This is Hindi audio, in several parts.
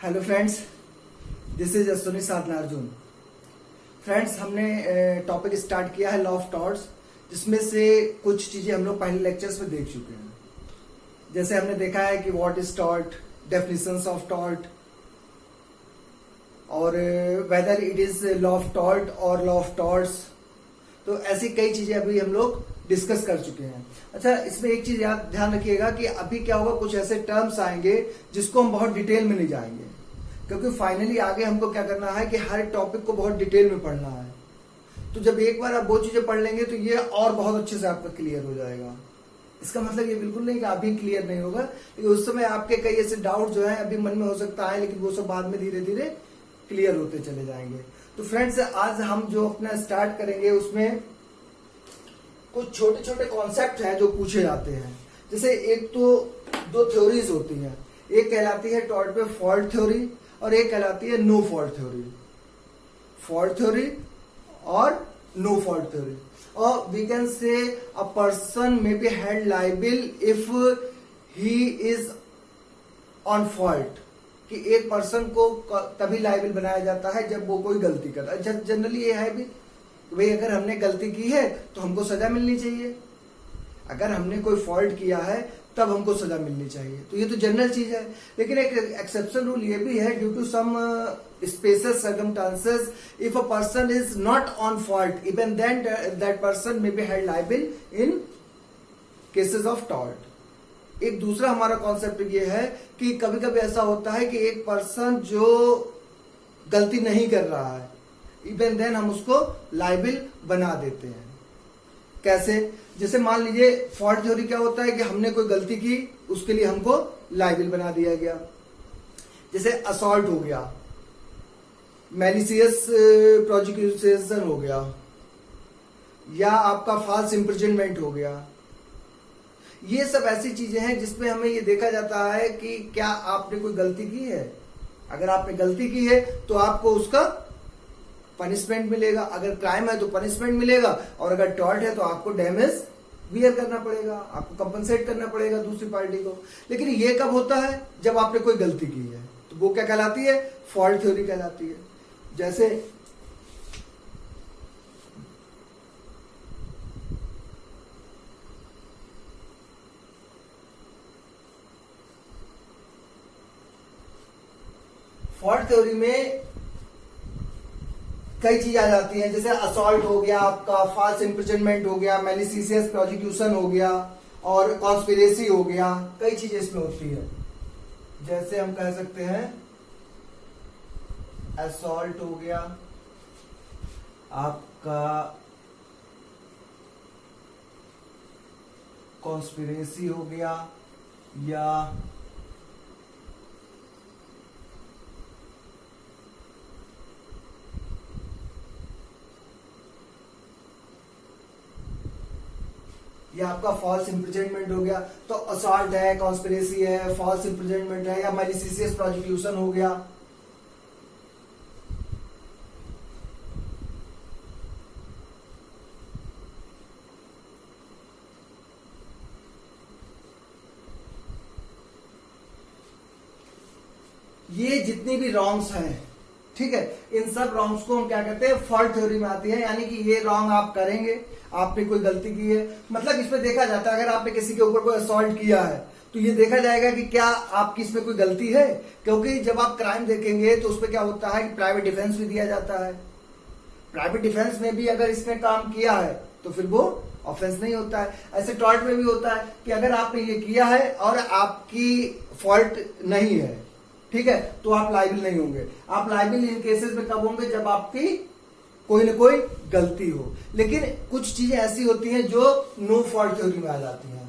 Hello friends, this is Ashwini Sadhana Arjun. Friends, हमने टॉपिक स्टार्ट किया है लॉ ऑफ टॉर्ट्स, जिसमें से कुछ चीजें हम लोग पहले लेक्चर्स में देख चुके हैं। जैसे हमने देखा है कि what is tort, definitions of tort, और whether it is law of tort और लॉ ऑफ टॉर्ट्स। तो ऐसी कई चीजें अभी हम लोग डिस्कस कर चुके हैं। अच्छा, इसमें एक चीज ध्यान रखिएगा कि अभी क्या होगा, कुछ ऐसे टर्म्स आएंगे जिसको हम बहुत डिटेल में नहीं जाएंगे, क्योंकि फाइनली आगे हमको क्या करना है कि हर टॉपिक को बहुत डिटेल में पढ़ना है। तो जब एक बार आप वो चीजें पढ़ लेंगे तो ये और बहुत अच्छे से आपका क्लियर हो जाएगा। इसका मतलब ये बिल्कुल नहीं कि अभी क्लियर नहीं होगा, लेकिन उस समय आपके कई ऐसे डाउट जो है अभी मन में हो सकता है, लेकिन वो सब बाद में धीरे धीरे क्लियर होते चले जाएंगे। तो फ्रेंड्स, आज हम जो अपना स्टार्ट करेंगे उसमें कुछ छोटे छोटे कॉन्सेप्ट हैं जो पूछे जाते हैं। जैसे एक तो दो थ्योरीज होती हैं, एक कहलाती है टॉर्ट पे फॉल्ट थ्योरी और एक कहलाती है no fault theory. Fault theory और नो फॉल्ट थ्योरी। और we can say a person may be held liable if he is on fault, कि एक पर्सन को तभी लाइबल बनाया जाता है जब वो कोई गलती करता है। जनरली ये है भी भाई, अगर हमने गलती की है तो हमको सजा मिलनी चाहिए, अगर हमने कोई फॉल्ट किया है तब हमको सजा मिलनी चाहिए। तो ये तो जनरल चीज है, लेकिन एक एक्सेप्शन रूल ये भी है, due to some special circumstances if a person is not on fault even then that person may be held liable in cases of tort. एक दूसरा हमारा कॉन्सेप्ट ये है कि कभी कभी ऐसा होता है कि एक पर्सन जो गलती नहीं कर रहा है, इवन देन हम उसको लाइबल बना देते हैं। कैसे? जैसे मान लीजिए फॉल्ट थ्योरी क्या होता है कि हमने कोई गलती की, उसके लिए हमको लाइबल बना दिया गया। जैसे असॉल्ट हो गया, मैलिशियस प्रोसिक्यूशन हो गया, या आपका फॉल्स इंप्रिजनमेंट हो गया। ये सब ऐसी चीजें हैं जिसमें हमें ये देखा जाता है कि क्या आपने कोई गलती की है। अगर आपने गलती की है तो आपको उसका पनिशमेंट मिलेगा, अगर क्राइम है तो पनिशमेंट मिलेगा, और अगर टॉर्ट है तो आपको डैमेज बियर करना पड़ेगा, आपको कंपनसेट करना पड़ेगा दूसरी पार्टी को। लेकिन ये कब होता है? जब आपने कोई गलती की है, तो वो क्या कहलाती है? फॉल्ट थ्योरी कहलाती है। जैसे फॉल्ट थ्योरी में कई चीज आ जाती हैं, जैसे असॉल्ट हो गया, आपका फॉल्स इंप्रिजनमेंट हो गया, मैलिशियस प्रोसिक्यूशन हो गया, और कॉन्स्पिरेसी हो गया। कई चीजें इसमें होती है। जैसे हम कह सकते हैं असॉल्ट हो गया, आपका कॉन्स्पिरेसी हो गया, या ये आपका फॉल्स इंप्रिजनमेंट हो गया। तो असॉल्ट है, कॉन्स्पिरेसी है, फॉल्स इंप्रिजनमेंट है, या मैलिशियस प्रोसिक्यूशन हो गया। ये जितनी भी रॉन्ग्स हैं, ठीक है, इन सब रॉन्ग्स को हम क्या कहते हैं? फॉल्ट थ्योरी में आती है। यानी कि ये रॉन्ग आप करेंगे, आपने कोई गलती की है, मतलब इसमें देखा जाता है अगर आपने किसी के ऊपर कोई असॉल्ट किया है तो ये देखा जाएगा कि क्या आपकी इसमें कोई गलती है। क्योंकि जब आप क्राइम देखेंगे तो उसमें क्या होता है कि प्राइवेट डिफेंस भी दिया जाता है। प्राइवेट डिफेंस में भी अगर इसने काम किया है तो फिर वो ऑफेंस नहीं होता है। ऐसे टॉर्ट में भी होता है कि अगर आपने ये किया है और आपकी फॉल्ट नहीं है, ठीक है, तो आप लाइबल नहीं होंगे। आप लाइबल इन केसेस में कब होंगे? जब आपकी कोई ना कोई गलती हो। लेकिन कुछ चीजें ऐसी होती हैं जो नो फॉल्ट थ्योरी में आ जाती हैं।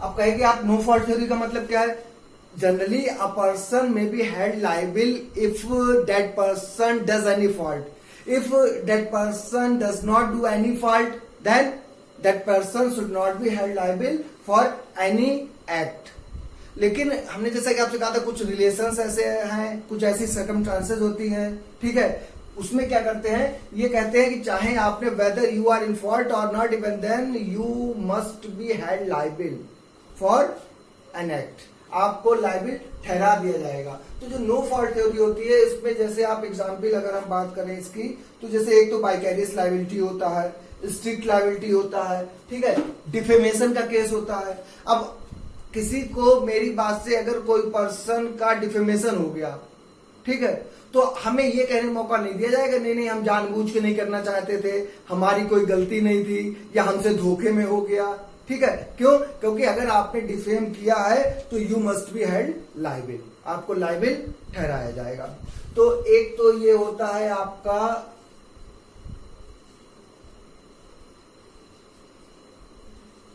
अब कहेंगे आप नो फॉल्ट थ्योरी का मतलब क्या है? Generally a person may be held liable if that person does any fault. If that person does not do any fault, then that person should not be held liable for any act. लेकिन हमने जैसा कि आपसे कहा था, कुछ रिलेशंस ऐसे हैं, कुछ ऐसी सर्कमस्टांसेस होती हैं, ठीक है, उसमें क्या करते हैं, ये कहते हैं कि चाहे आपने whether you are in fault और not, even then you must be held liable for an act, आपको लायबल ठहरा दिया जाएगा। तो जो नो फॉल्ट थ्योरी होती है, इसमें जैसे आप एग्जाम्पल अगर हम बात करें इसकी, तो जैसे एक तो वाइकेरियस लायबिलिटी होता है, स्ट्रिक्ट लायबिलिटी होता है, ठीक है, डिफेमेशन का केस होता है। अब किसी को मेरी बात से अगर कोई पर्सन का डिफेमेशन हो गया, ठीक है, तो हमें ये कहने का मौका नहीं दिया जाएगा नहीं नहीं हम जानबूझ के नहीं करना चाहते थे, हमारी कोई गलती नहीं थी, या हमसे धोखे में हो गया, ठीक है। क्यों? क्योंकि अगर आपने डिफेम किया है तो you must be held liable, आपको लायबल ठहराया जाएगा। तो एक तो ये होता है आपका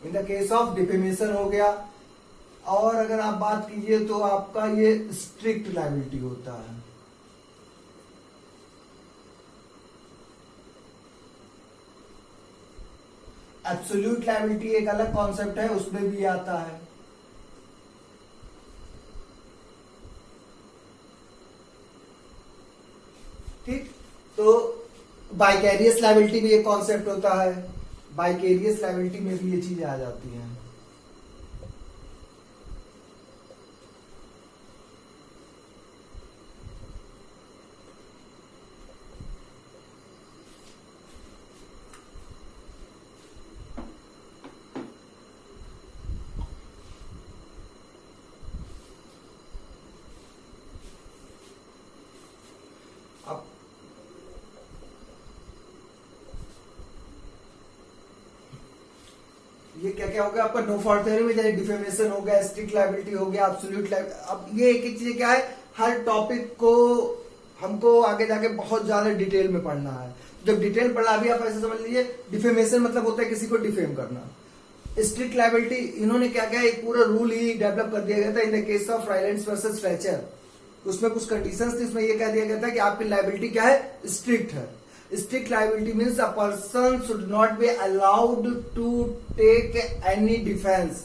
इन द केस ऑफ डिफेमेशन हो गया, और अगर आप बात कीजिए तो आपका ये स्ट्रिक्ट लायबिलिटी होता है। एब्सोल्यूट लायबिलिटी एक अलग कॉन्सेप्ट है, उसमें भी आता है। ठीक, तो वाइकेरियस लायबिलिटी भी एक कॉन्सेप्ट होता है, वाइकेरियस लायबिलिटी में भी ये चीजें आ जाती हैं। अब ये क्या क्या हो गया आपका नो फॉल्ट थ्योरी में, जैसे डिफेमेशन हो गया, स्ट्रिक्ट लायबिलिटी हो गया, एब्सोल्यूट लायबिलिटी। अब ये एक एक चीज क्या है, हर टॉपिक को हमको आगे जाके बहुत ज्यादा डिटेल में पढ़ना है। जब डिटेल पढ़ा, अभी आप ऐसे समझ लीजिए, डिफेमेशन मतलब होता है किसी को डिफेम करना। स्ट्रिक्ट लायबिलिटी इन्होंने क्या क्या एक पूरा रूल ही डेवलप कर दिया गया था in the case of Rylands versus Fletcher. उसमें कुछ कंडीशंस थी, उसमें ये कह दिया गया था कि आपकी लायबिलिटी क्या है, स्ट्रिक्ट है। Strict liability means a person should not be allowed to take any defense,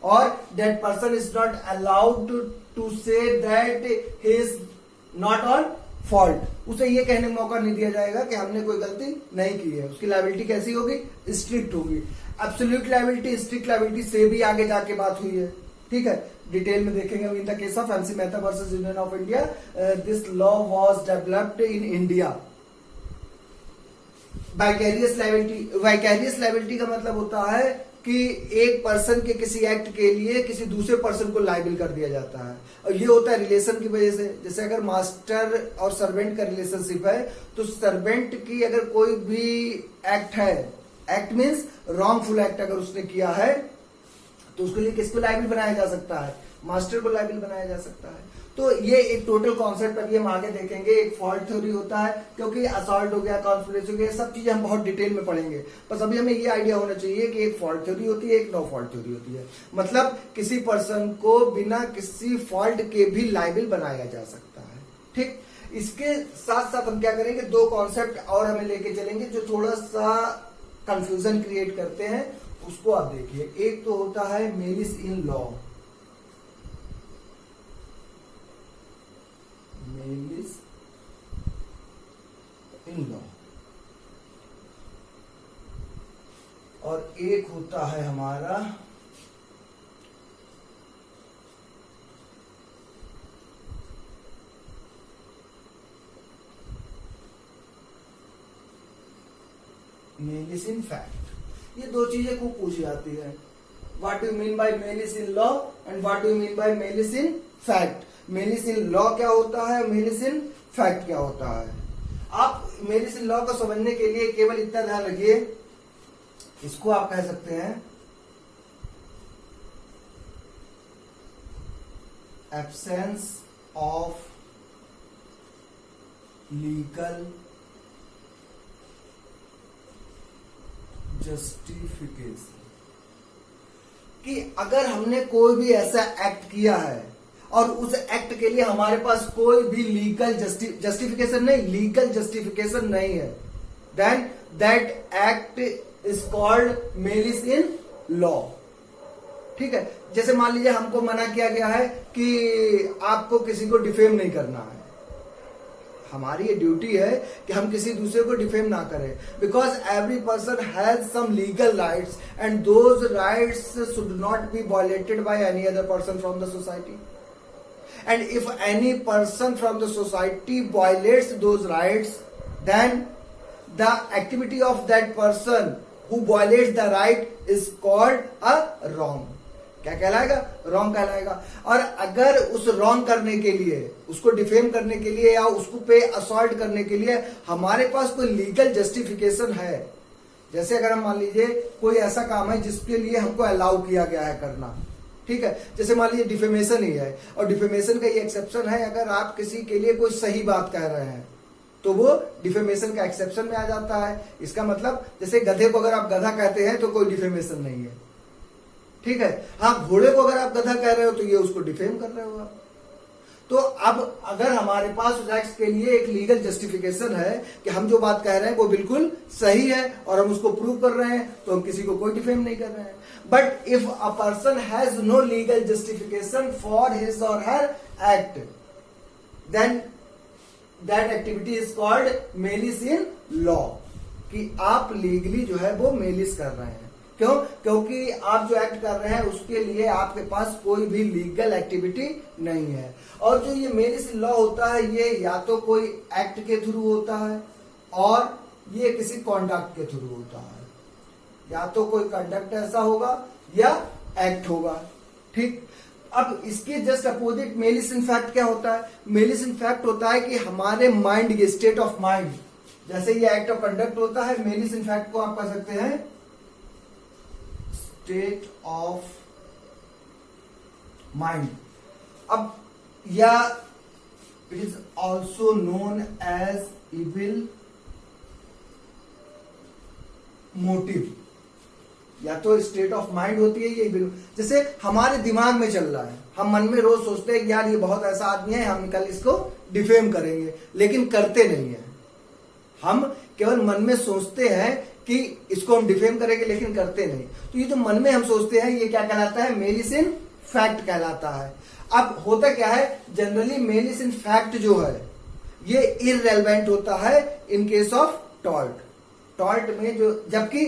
or that person is not allowed to say that he is not on fault. उसे ये कहने का मौका नहीं दिया जाएगा कि हमने कोई गलती नहीं की है। उसकी लायबिलिटी कैसी होगी, स्ट्रिक्ट होगी। एब्सोल्यूट लायबिलिटी स्ट्रिक्ट लायबिलिटी से भी आगे जाके बात हुई है, ठीक है, डिटेल में देखेंगे। इन the case of M C Mehta versus Union of India, this law was developed in India. Vicarious liability का मतलब होता है कि एक पर्सन के किसी एक्ट के लिए किसी दूसरे पर्सन को लायबल कर दिया जाता है, और ये होता है रिलेशन की वजह से। जैसे अगर मास्टर और सर्वेंट का रिलेशनशिप है, तो सर्वेंट की अगर कोई भी एक्ट है, एक्ट मीन्स रॉन्गफुल एक्ट अगर उसने किया है, तो उसके लिए किसको लायबल बनाया जा सकता है, मास्टर को लायबल बनाया जा सकता है। तो ये एक टोटल कॉन्सेप्ट अभी हम आगे देखेंगे। एक फॉल्ट थ्योरी होता है, क्योंकि असॉल्ट हो गया, कॉन्स्पिरेसी हो गया, सब चीजें हम बहुत डिटेल में पढ़ेंगे। बस अभी हमें ये आइडिया होना चाहिए कि एक फॉल्ट थ्योरी होती है, एक नो फॉल्ट थ्योरी होती है। मतलब किसी पर्सन को बिना किसी फॉल्ट के भी लायबल बनाया जा सकता है, ठीक। इसके साथ साथ हम क्या करेंगे, दो कॉन्सेप्ट और हमें लेके चलेंगे जो थोड़ा सा कंफ्यूजन क्रिएट करते हैं, उसको आप देखिए। एक तो होता है malice in law, malice in law, और एक होता है हमारा मेलिस इन फैक्ट। ये दो चीजें खूब पूछी जाती है। What do you mean by malice in law and what do you mean by malice in fact. Malice in law क्या होता है, मेलिस इन फैक्ट क्या होता है। आप मेलिस इन लॉ को समझने के लिए केवल इतना ध्यान रखिए, इसको आप कह सकते हैं एब्सेंस ऑफ लीगल जस्टिफिकेशन, कि अगर हमने कोई भी ऐसा एक्ट किया है और उस एक्ट के लिए हमारे पास कोई भी लीगल जस्टिफिकेशन नहीं, लीगल जस्टिफिकेशन नहीं है, then that act is called malice in law, ठीक है। जैसे मान लीजिए हमको मना किया गया है कि आपको किसी को डिफेम नहीं करना है, हमारी ये ड्यूटी है कि हम किसी दूसरे को डिफेम ना करें, because every person has some legal rights and those rights should not be violated by any other person from the society. And if any person from the society violates those rights, then the activity of that person who violates the right is called a wrong. क्या कहलाएगा? रॉन्ग कहलाएगा. और अगर उस रॉन्ग करने के लिए, उसको डिफेम करने के लिए या उसको पे असॉल्ट करने के लिए हमारे पास कोई लीगल जस्टिफिकेशन है, जैसे अगर हम मान लीजिए कोई ऐसा काम है जिसके लिए हमको अलाउ किया गया है करना, ठीक है, जैसे मान लीजिए डिफेमेशन ही है, और डिफेमेशन का ये एक्सेप्शन है, अगर आप किसी के लिए कोई सही बात कह रहे हैं तो वो डिफेमेशन का एक्सेप्शन में आ जाता है. इसका मतलब जैसे गधे को अगर आप गधा कहते हैं तो कोई डिफेमेशन नहीं है, ठीक है. हाँ, घोड़े को अगर आप गधा कह रहे हो तो ये उसको डिफेम कर रहे हो आप. तो अब अगर हमारे पास उस एक्ट के लिए एक लीगल जस्टिफिकेशन है कि हम जो बात कह रहे हैं वो बिल्कुल सही है और हम उसको प्रूव कर रहे हैं, तो हम किसी को कोई डिफेम नहीं कर रहे हैं. But if a person has no legal justification for his or her act, then that activity is called malice in law. कि आप लीगली जो है वो मेलिस कर रहे हैं. क्यों? क्योंकि आप जो एक्ट कर रहे हैं उसके लिए आपके पास कोई भी लीगल एक्टिविटी नहीं है. और जो ये मेलिस इन लॉ होता है ये या तो कोई एक्ट के थ्रू होता है और ये किसी कॉन्डक्ट के थ्रू होता है. या तो कोई कंडक्ट ऐसा होगा या एक्ट होगा, ठीक. अब इसके just opposite malice in fact क्या होता है? मेलिस इन फैक्ट होता है कि हमारे माइंड के स्टेट ऑफ माइंड, जैसे ये एक्ट ऑफ कंडक्ट होता है, मेलिस इन फैक्ट को आप कह सकते हैं स्टेट ऑफ माइंड. अब या it is also known as evil motive. या तो स्टेट ऑफ माइंड होती है ये, जैसे हमारे दिमाग में चल रहा है, हम मन में रोज सोचते हैं कि यार ये बहुत ऐसा आदमी है, हम कल इसको डिफेम करेंगे, लेकिन करते नहीं है. हम केवल मन में सोचते हैं कि इसको हम डिफेम करेंगे, लेकिन करते नहीं. तो ये जो मन में हम सोचते हैं ये क्या कहलाता है? मेलिस इन फैक्ट कहलाता है. अब होता क्या है, जनरली मेलिस इन फैक्ट जो है ये इररेलेवेंट होता है in case of tort. Tort में जो, जबकि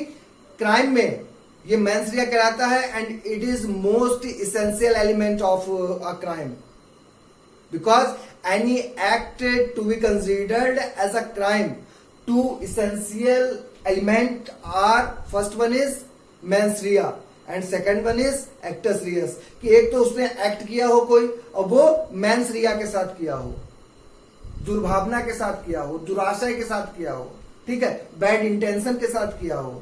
क्राइम में ये मेंस रिया कहलाता है and it is most essential element of a crime, because any act to be considered as a crime, two essential element are, first one is mens rea and second one is actus reus. कि एक तो उसने एक्ट किया हो कोई और वो मेंस रिया के साथ किया हो, दुर्भावना के साथ किया हो, दुराशय के साथ किया हो, ठीक है, बैड इंटेंशन के साथ किया हो.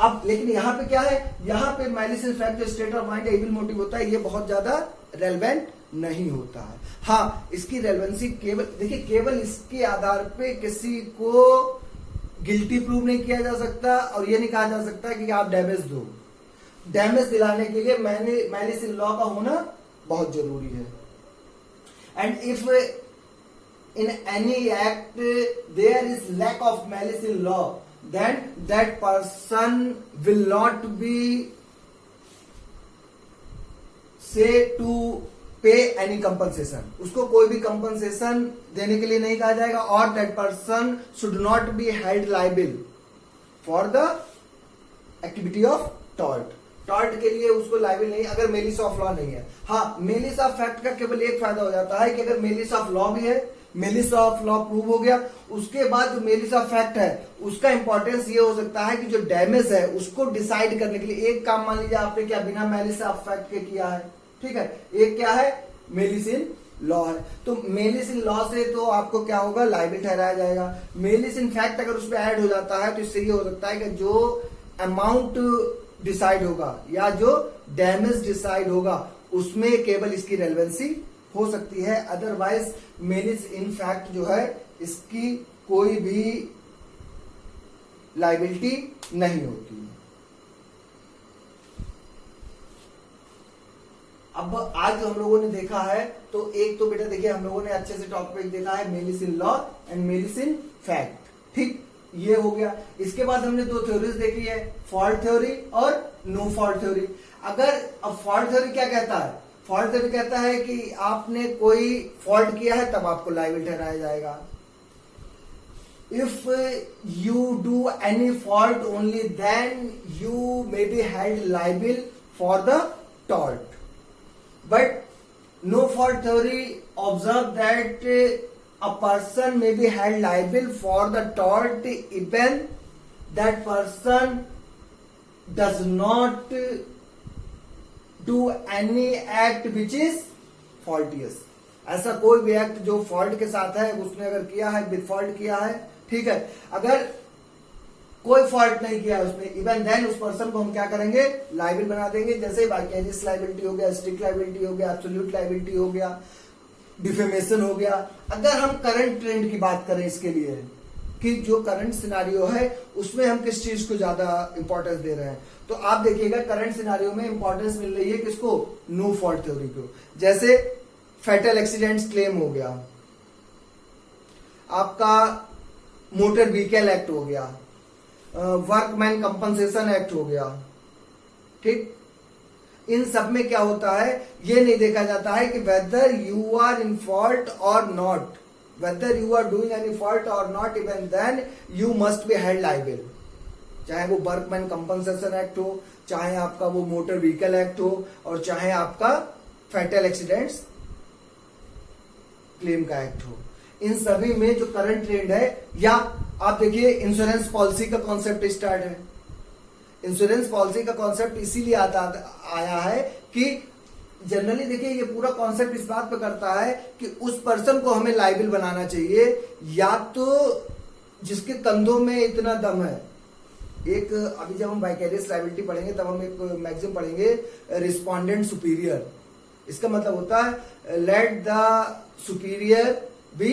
अब लेकिन यहां पे क्या है, यहां पे मेलिस इन फैक्ट जो स्टेट ऑफ माइंड या इविल मोटिव होता है ये बहुत ज्यादा रेलेवेंट नहीं होता है. हाँ, इसकी रेलेवेंसी केवल देखिए, केवल इसके आधार पे किसी को गिल्टी प्रूव नहीं किया जा सकता और ये नहीं कहा जा सकता कि आप डैमेज दो. डैमेज दिलाने के लिए मेलिस इन लॉ का होना बहुत जरूरी है. And if in any act there is lack of malice in law, then that person will not be say to pay any compensation. उसको कोई भी compensation देने के लिए नहीं कहा जाएगा. और that person should not be held liable for the activity of tort. Tort के लिए उसको लाइबल नहीं अगर मेलिस ऑफ लॉ नहीं है. हाँ, मेलिस ऑफ फैक्ट का केवल एक फायदा हो जाता है कि अगर मेलिस ऑफ लॉ भी है, मेलिस ऑफ लॉ प्रूव हो गया, उसके बाद जो मेलिस ऑफ फैक्ट है उसका इंपॉर्टेंस ये हो सकता है कि जो डैमेज है उसको डिसाइड करने के लिए एक काम मान लीजिए आपने क्या बिना मेलिस ऑफ फैक्ट के किया है, ठीक है, एक क्या है मेलिस इन लॉ है. तो मेलिस इन लॉ से तो आपको क्या होगा, लाइबल ठहराया जाएगा. मेलिस इन फैक्ट अगर उसमें ऐड हो जाता है तो इससे ये हो सकता है कि जो अमाउंट डिसाइड होगा या जो डैमेज डिसाइड होगा उसमें केवल इसकी रेलेवेंसी हो सकती है. अदरवाइज मेलिस इन फैक्ट जो है इसकी कोई भी लाइबिलिटी नहीं होती. अब आज जो हम लोगों ने देखा है तो एक तो बेटा देखिए हम लोगों ने अच्छे से टॉपिक देखा है malice in law and malice in fact, ठीक, ये हो गया. इसके बाद हमने दो थ्योरीज देखी है, फॉल्ट थ्योरी और नो फॉल्ट थ्योरी. अगर अब फॉल्ट थ्योरी क्या कहता है, फॉल्ट थ्योरी कहता है कि आपने कोई फॉल्ट किया है तब आपको लाइबल ठहराया जाएगा, if you do any fault, only then you may be held liable for the tort. But no fault theory observe that a person may be held liable for the tort even that person does not do any act which is faultious. ऐसा कोई भी एक्ट जो फॉल्ट के साथ है उसने अगर किया है, विद फॉल्ट किया है, ठीक है, अगर कोई फॉल्ट नहीं किया है उसने, इवन देन उस पर्सन को हम क्या करेंगे, लाइबल बना देंगे। जैसे वाइकेरियस लाइबिलिटी हो गया, स्ट्रिक्ट लाइबिलिटी हो गया, एब्सोल्यूट लाइबिलिटी हो गया, डिफेमेशन हो गया। अगर हम करंट ट्रेंड की बात करें इसके लिए कि जो करंट सिनारियो है उसमें हम किस चीज को ज्यादा इंपॉर्टेंस दे रहे हैं, तो आप देखिएगा करंट सिनारियो में इंपॉर्टेंस मिल रही है किसको, नो फॉल्ट थ्योरी को। जैसे फैटल एक्सीडेंट्स क्लेम हो गया, आपका मोटर व्हीकल एक्ट हो गया, वर्कमैन कंपनसेशन एक्ट हो गया, ठीक। इन सब में क्या होता है, ये नहीं देखा जाता है कि whether you are in fault और not, whether you are doing any fault और not, even then you must be held liable. चाहे वो वर्कमैन कंपनसेशन एक्ट हो, चाहे आपका वो मोटर व्हीकल एक्ट हो, और चाहे आपका फैटल एक्सीडेंट्स क्लेम का एक्ट हो। इन सभी में जो करंट ट्रेंड है, या आप देखिए इंश्योरेंस पॉलिसी का कॉन्सेप्ट स्टार्ट है। इंश्योरेंस पॉलिसी का कॉन्सेप्ट इसीलिए आया है कि जनरली देखिए ये पूरा कॉन्सेप्ट इस बात पे करता है कि उस पर्सन को हमें लाइबल बनाना चाहिए, या तो जिसके कंधों में इतना दम है। एक अभी जब हम वाइकेरियस लाइबिलिटी पढ़ेंगे तब हम एक मैगजीन पढ़ेंगे, रिस्पोंडेंट सुपीरियर। इसका मतलब होता है let the superior be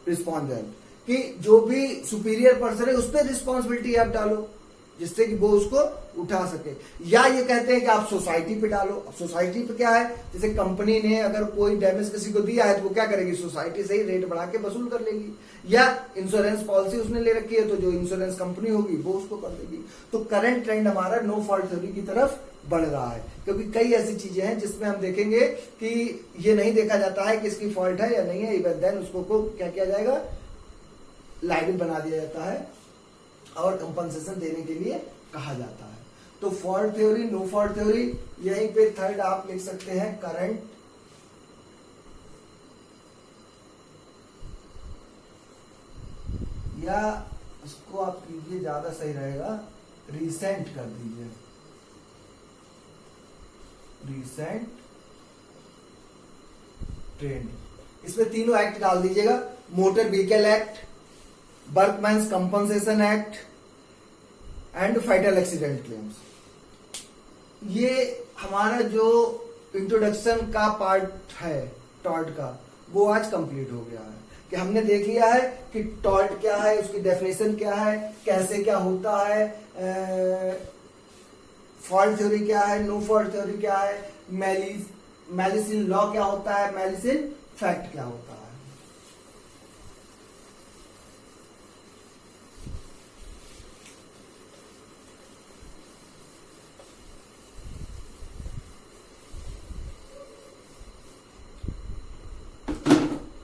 respondent, कि जो भी सुपीरियर पर्सन है उस पर रिस्पॉन्सिबिलिटी आप डालो जिससे कि वो उसको उठा सके। या ये कहते हैं कि आप सोसाइटी पे डालो। अब सोसाइटी पे क्या है, जैसे कंपनी ने अगर कोई डैमेज किसी को दिया है तो वो क्या करेगी, सोसाइटी से ही रेट बढ़ा के वसूल कर लेगी। या इंश्योरेंस पॉलिसी उसने ले रखी है तो जो इंश्योरेंस कंपनी होगी वो उसको कर देगी। तो करंट ट्रेंड हमारा नो फॉल्ट थ्योरी की तरफ बढ़ रहा है, क्योंकि कई ऐसी चीजें हैं जिसमें हम देखेंगे कि ये नहीं देखा जाता है कि इसकी फॉल्ट है या नहीं है, इवन देन उसको क्या किया जाएगा, लाइबल बना दिया जाता है और कंपनसेशन देने के लिए कहा जाता है। तो fault theory, no fault theory, यहीं पे थर्ड आप लिख सकते हैं करंट या उसको आप कीजिए, ज्यादा सही रहेगा, रिसेंट कर दीजिए, रिसेंट ट्रेंड। इसमें तीनों एक्ट डाल दीजिएगा, motor vehicle act, workmen's compensation act and fatal accident claims. ये हमारा जो इंट्रोडक्शन का पार्ट है टॉर्ट का, वो आज कंप्लीट हो गया है कि हमने देख लिया है कि टॉर्ट क्या है, उसकी डेफिनेशन क्या है, कैसे क्या होता है, फॉल्ट थ्योरी क्या है, नो फॉल्ट थ्योरी क्या है, मैलिस इन लॉ क्या होता है, मैलिस इन फैक्ट क्या होता है।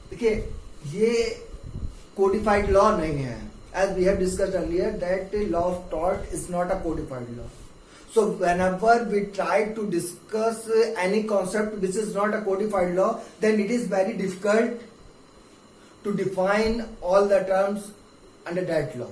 देखिए ये कोडिफाइड लॉ नहीं है, as we have discussed earlier that law of tort is not a codified law. So whenever we try to discuss any concept which is not a codified law, then it is very difficult to define all the terms under that law.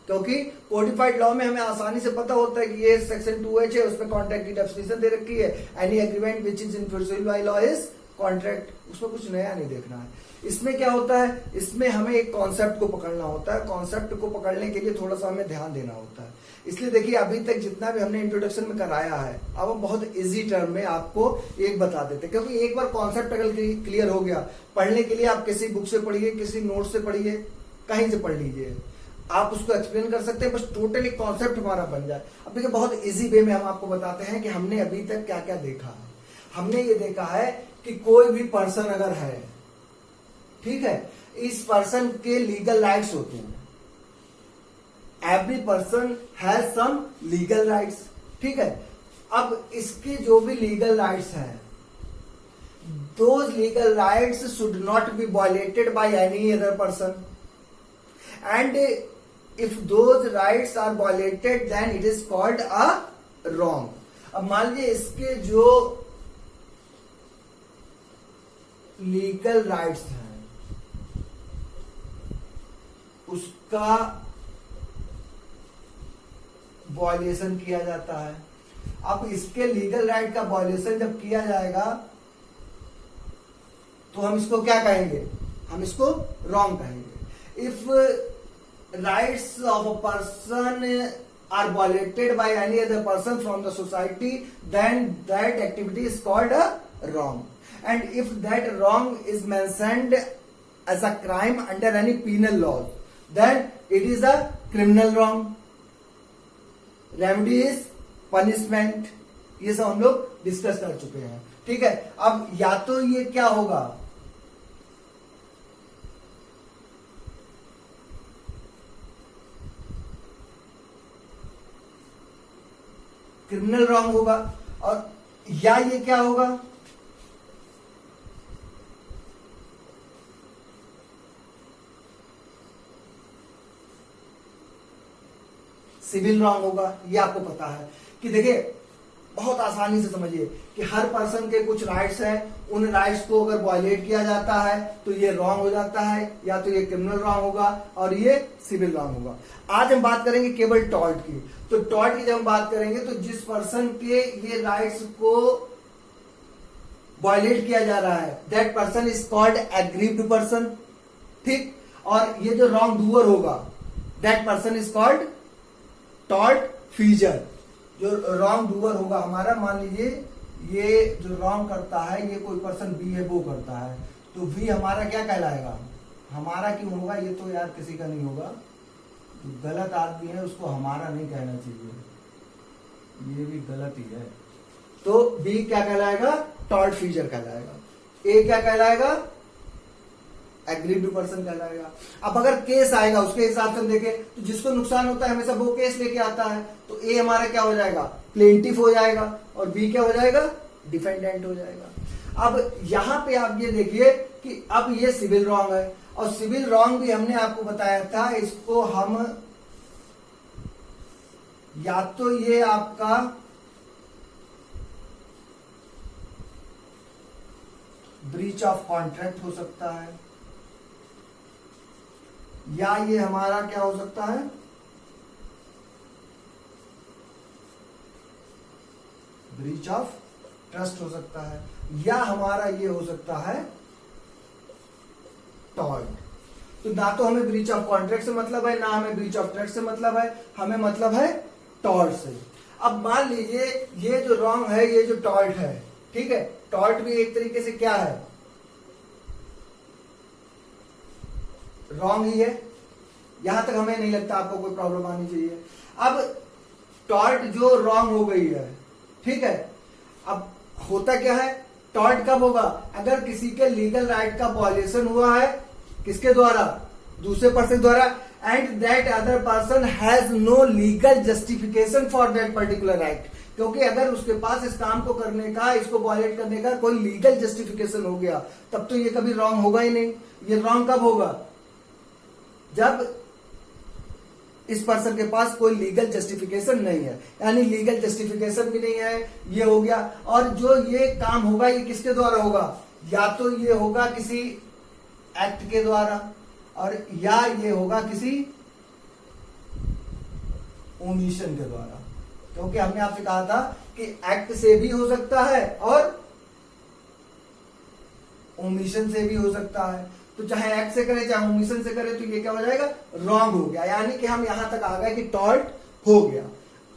क्योंकि कोडिफाइड लॉ में हमें आसानी से पता होता है कि ये सेक्शन 2H है, उसमें कॉन्ट्रैक्ट की डेफिनेशन दे रखी है, any agreement which is enforceable by law is contract, उसमें कुछ नया नहीं देखना है। इसमें क्या होता है, इसमें हमें एक कॉन्सेप्ट को पकड़ना होता है, कॉन्सेप्ट को पकड़ने के लिए थोड़ा सा हमें ध्यान देना होता है। इसलिए देखिए अभी तक जितना भी हमने इंट्रोडक्शन में कराया है, अब हम बहुत इजी टर्म में आपको एक बता देते हैं, क्योंकि एक बार कॉन्सेप्ट अगर क्लियर हो गया, पढ़ने के लिए आप किसी बुक से पढ़िए, किसी नोट से पढ़िए, कहीं से पढ़ लीजिए, आप उसको एक्सप्लेन कर सकते हैं, बस टोटली कॉन्सेप्ट हमारा बन जाए। अब देखिए बहुत इजी वे में हम आपको बताते हैं कि हमने अभी तक क्या क्या देखा है। हमने ये देखा है कि कोई भी पर्सन अगर है, ठीक है, इस पर्सन के लीगल राइट्स होते हैं, every person has some legal rights, ठीक है। अब इसके जो भी लीगल राइट्स हैं, those legal rights should not be violated by any other person, and if those rights are violated then it is called a wrong. अब मान लीजिए इसके जो लीगल राइट्स हैं उसका वॉयलेशन किया जाता है। अब इसके लीगल राइट का वॉयलेशन जब किया जाएगा तो हम इसको क्या कहेंगे, हम इसको रॉन्ग कहेंगे। If rights of a person are violated by any other person from the society then that activity is called a wrong. And if that wrong is mentioned as a crime under any penal law then it is a criminal wrong. Remedy is punishment. ये सब हम लोग डिस्कस कर चुके हैं, ठीक है। अब या तो ये क्या होगा, क्रिमिनल रॉन्ग होगा, और या ये क्या होगा, सिविल रॉन्ग होगा। ये आपको पता है कि देखिए बहुत आसानी से समझिए कि हर पर्सन के कुछ राइट्स हैं, उन राइट्स को अगर वायलेट किया जाता है तो ये रॉन्ग हो जाता है, या तो ये क्रिमिनल रॉन्ग होगा और ये सिविल रॉन्ग होगा। आज हम बात करेंगे केवल टॉर्ट की। तो टॉर्ट की जब हम बात करेंगे तो जिस पर्सन के ये राइट्स को वायलेट किया जा रहा है that person is called aggrieved person, ठीक। और ये जो रॉन्ग डूअर होगा that person is called tortfeasor. जो रॉन्ग डूअर होगा हमारा, मान लीजिए ये जो रॉन्ग करता है ये कोई पर्सन बी है वो करता है, तो वी हमारा क्या कहलाएगा, हमारा क्यों होगा, ये तो यार किसी का नहीं होगा, जो गलत आदमी है उसको हमारा नहीं कहना चाहिए, ये भी गलत ही है। तो बी क्या कहलाएगा, टॉर्ट फीजर कहलाएगा। ए क्या कहलाएगा, एग्रीव्ड पर्सन कहलाएगा। अब अगर केस आएगा उसके हिसाब से हम देखें तो जिसको नुकसान होता है हमेशा वो केस लेके आता है, तो ए हमारा क्या हो जाएगा, प्लेंटिफ हो जाएगा, और बी क्या हो जाएगा, डिफेंडेंट हो जाएगा। अब यहां पे आप ये देखिए कि अब ये सिविल रॉन्ग है, और सिविल रॉन्ग भी हमने आपको बताया था, इसको हम या तो ये आपका ब्रीच ऑफ कॉन्ट्रैक्ट हो सकता है, या ये हमारा क्या हो सकता है, ब्रीच ऑफ ट्रस्ट हो सकता है, या हमारा ये हो सकता है टॉर्ट। तो ना तो हमें ब्रीच ऑफ कॉन्ट्रैक्ट से मतलब है, ना हमें ब्रीच ऑफ ट्रस्ट से मतलब है, हमें मतलब है टॉर्ट से। अब मान लीजिए ये जो रॉन्ग है ये जो टॉर्ट है, ठीक है, टॉर्ट भी एक तरीके से क्या है, रॉन्ग ही है। यहां तक हमें नहीं लगता आपको कोई प्रॉब्लम आनी चाहिए। अब टॉर्ट जो रॉन्ग हो गई है, ठीक है, अब होता क्या है, टॉर्ट कब होगा, अगर किसी के लीगल राइट का वॉयलेशन हुआ है, किसके द्वारा, दूसरे पर्सन द्वारा, and that other person has no legal justification for that particular right. क्योंकि अगर उसके पास इस काम को करने का, इसको वॉयलेट करने का कोई लीगल जस्टिफिकेशन हो गया, तब तो ये कभी रॉन्ग होगा ही नहीं। ये रॉन्ग कब होगा, जब इस पर्सन के पास कोई लीगल जस्टिफिकेशन नहीं है, यानी लीगल जस्टिफिकेशन भी नहीं है, ये हो गया। और जो ये काम होगा ये किसके द्वारा होगा, या तो ये होगा किसी एक्ट के द्वारा, और या ये होगा किसी ओमिशन के द्वारा। क्योंकि हमने आपसे कहा था कि एक्ट से भी हो सकता है और ओमिशन से भी हो सकता है। तो चाहे एक्ट से करे चाहे ओमिशन से करे तो ये क्या हो जाएगा, रॉन्ग हो गया। यानी कि हम यहां तक आ गए कि टॉर्ट हो गया।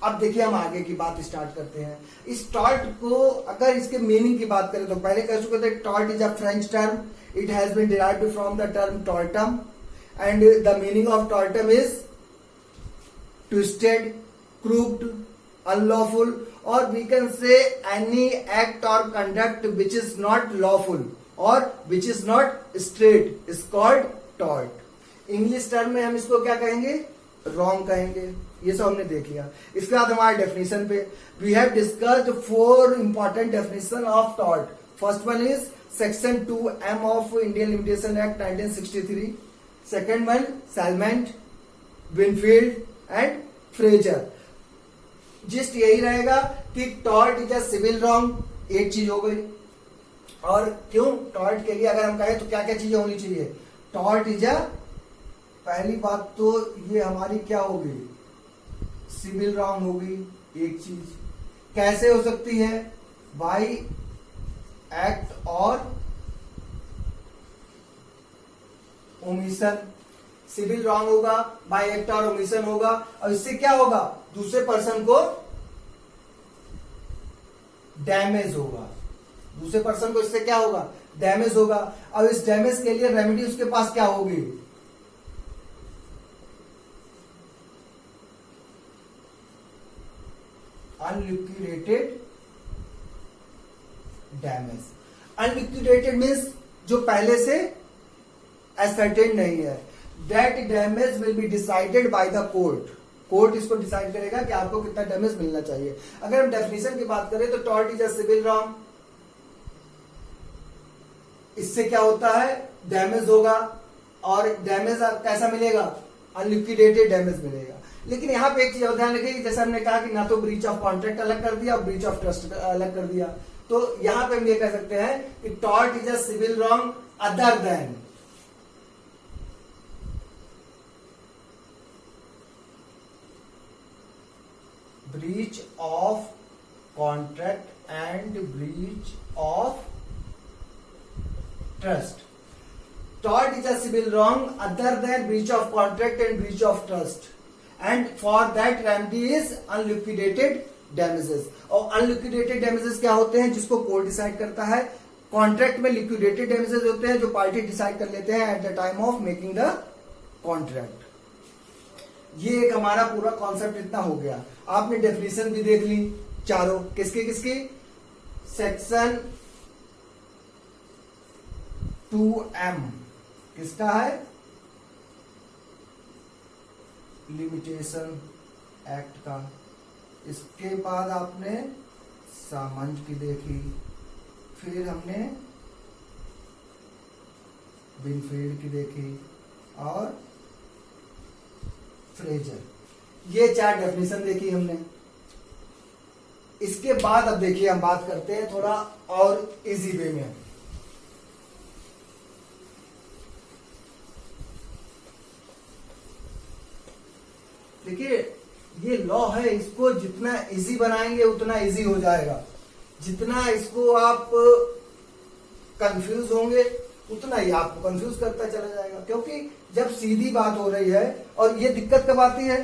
अब देखिए हम आगे की बात स्टार्ट करते हैं। इस टॉर्ट को अगर इसके मीनिंग की बात करें तो पहले कह चुके थे tort is a French term, it has been derived from the term tortum and the meaning of tortum is twisted, crooked, unlawful, or we can say any act or conduct which is not lawful or which is not straight is called tort. English term में हम इसको क्या कहेंगे, रॉन्ग कहेंगे। ये सब हमने देख लिया। इसके बाद हमारे डेफिनेशन पे we have discussed 4 important definition of tort. First one is section 2M of Indian limitation act 1963, second one Salmond, Winfield and Fraser. जिस्ट यही रहेगा कि tort is a civil wrong, एक चीज हो गई। और क्यों टॉर्ट के लिए अगर हम कहें तो क्या क्या चीजें होनी चाहिए? टॉर्ट इज अ, पहली बात तो ये हमारी क्या होगी, सिविल रॉन्ग होगी एक चीज। कैसे हो सकती है? बाय एक्ट और ओमिशन। सिविल रॉन्ग होगा, बाय एक्ट और ओमिशन होगा, और इससे क्या होगा, दूसरे पर्सन को डैमेज होगा। दूसरे पर्सन को इससे क्या होगा, डैमेज होगा। अब इस डैमेज के लिए रेमेडी उसके पास क्या होगी? Unliquidated damage. अनलिक्विडेटेड मीन्स जो पहले से एसर्टेन नहीं है। That damage will be decided by the court. Court इसको डिसाइड करेगा कि आपको कितना डैमेज मिलना चाहिए। अगर हम डेफिनेशन की बात करें तो tort is a civil wrong. इससे क्या होता है, डैमेज होगा, और डैमेज कैसा मिलेगा, अनलिक्विडेटेड डैमेज मिलेगा। लेकिन यहां पे एक चीज और ध्यान रखिए, जैसे हमने कहा कि ना तो ब्रीच ऑफ कॉन्ट्रैक्ट अलग कर दिया और ब्रीच ऑफ ट्रस्ट अलग कर दिया, तो यहां पे हम ये कह सकते हैं कि tort is a civil wrong other than breach of contract and breach of trust. Tort is a civil wrong other than breach of contract and breach of trust, and for that remedy is unliquidated damages. और unliquidated damages क्या होते हैं, जिसको कोर्ट डिसाइड करता है। कॉन्ट्रैक्ट में लिक्विडेटेड डैमेजेस होते हैं जो पार्टी डिसाइड कर लेते हैं at the time of making the contract. ये एक हमारा पूरा कॉन्सेप्ट इतना हो गया। आपने डेफिनेशन भी देख ली चारों, किसकी किसकी, सेक्शन 2M किसका है, लिमिटेशन एक्ट का। इसके बाद आपने सामंत की देखी, फिर हमने विनफील्ड की देखी और फ्रेजर। ये चार डेफिनेशन देखी हमने। इसके बाद अब देखिए हम बात करते हैं थोड़ा और इजी वे में। देखिए ये लॉ है, इसको जितना इजी बनाएंगे उतना इजी हो जाएगा। जितना इसको आप कंफ्यूज होंगे उतना ही आपको कंफ्यूज करता चला जाएगा, क्योंकि जब सीधी बात हो रही है, और ये दिक्कत कब आती है,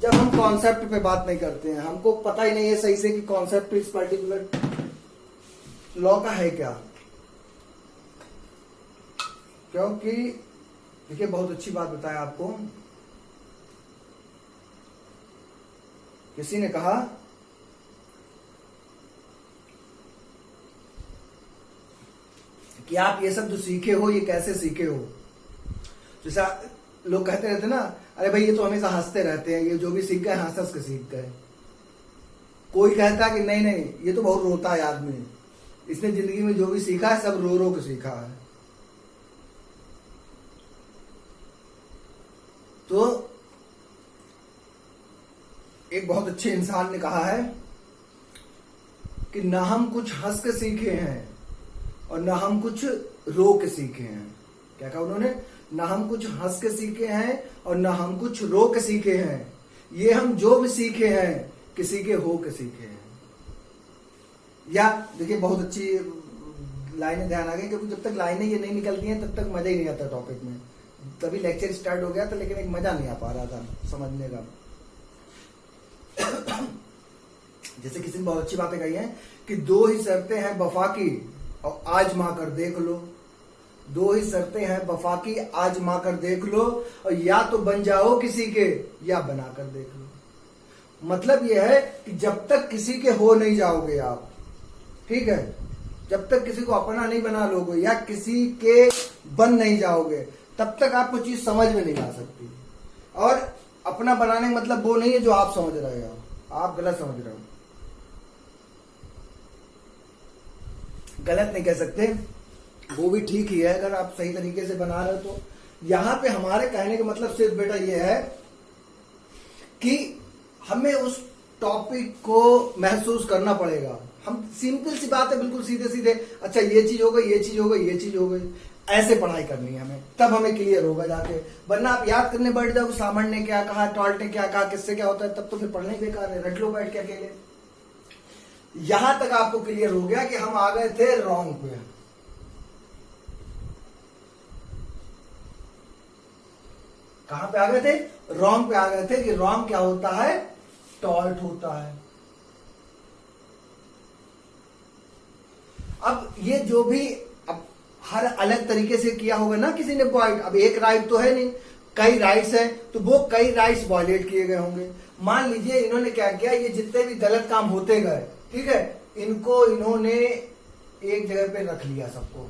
जब हम कॉन्सेप्ट पे बात नहीं करते हैं, हमको पता ही नहीं है सही से कि कॉन्सेप्ट इस पर्टिकुलर लॉ का है क्या। क्योंकि देखिए बहुत अच्छी बात बताया आपको, किसी ने कहा कि आप ये सब जो सीखे हो ये कैसे सीखे हो। जैसा लोग कहते रहते ना, अरे भाई ये तो हमेशा हंसते रहते हैं, ये जो भी सीख गए हंस हंस के सीख गए। कोई कहता कि नहीं नहीं ये तो बहुत रोता है आदमी, इसने जिंदगी में जो भी सीखा है सब रो रो के सीखा है। तो एक बहुत अच्छे इंसान ने कहा है कि ना हम कुछ हंस के सीखे हैं और ना हम कुछ रो के सीखे हैं। क्या कहा उन्होंने, ना हम कुछ हंस के सीखे हैं और ना हम कुछ रो के सीखे हैं, ये हम जो भी सीखे हैं किसी के हो के सीखे हैं। या देखिए बहुत अच्छी लाइनें ध्यान आ गई, क्योंकि जब तक लाइनें ये नहीं निकलती हैं तब तक मजा ही नहीं आता टॉपिक में। तभी लेक्चर स्टार्ट हो गया था, लेकिन एक मजा नहीं आ पा रहा था समझने का। जैसे किसी ने बहुत अच्छी बातें कही हैं कि दो ही शर्तें हैं वफा की और आजमा कर देख लो। दो ही शर्तें हैं वफा की, आजमा कर देख लो, और या तो बन जाओ किसी के या बना कर देख लो। मतलब यह है कि जब तक किसी के हो नहीं जाओगे आप, ठीक है, जब तक किसी को अपना नहीं बना लोगे या किसी के बन नहीं जाओगे, तब तक आपको चीज समझ में नहीं आ सकती। और अपना बनाने का मतलब वो नहीं है जो आप समझ रहे हो, आप गलत समझ रहे हो। गलत नहीं कह सकते, वो भी ठीक ही है अगर आप सही तरीके से बना रहे हो तो। यहां पे हमारे कहने का मतलब सिर्फ बेटा ये है कि हमें उस टॉपिक को महसूस करना पड़ेगा। हम सिंपल सी बात है, बिल्कुल सीधे सीधे, अच्छा ये चीज हो गई, ये चीज हो गई, ये चीज हो गई, ऐसे पढ़ाई करनी है हमें, तब हमें क्लियर होगा जाके। वरना आप याद करने बैठ जाओ सामान्य ने क्या कहा, टॉल्ट ने क्या कहा, किससे क्या होता है, तब तो फिर पढ़ना ही बेकार है, रट लो बैठ के अकेले। यहां तक आपको क्लियर हो गया कि हम आ गए थे रॉन्ग पे। कहां पे आ गए थे? रॉन्ग पे आ गए थे कि रॉन्ग क्या होता है? टॉल्ट होता है। अब ये जो भी अब हर अलग तरीके से किया होगा ना किसी ने पॉइंट, अब एक राइट तो है नहीं, कई राइट्स हैं, तो वो कई राइट्स वायलेट किए गए होंगे। मान लीजिए इन्होंने क्या किया, ये जितने भी गलत काम होते गए, ठीक है, इनको इन्होंने एक जगह पे रख लिया सबको।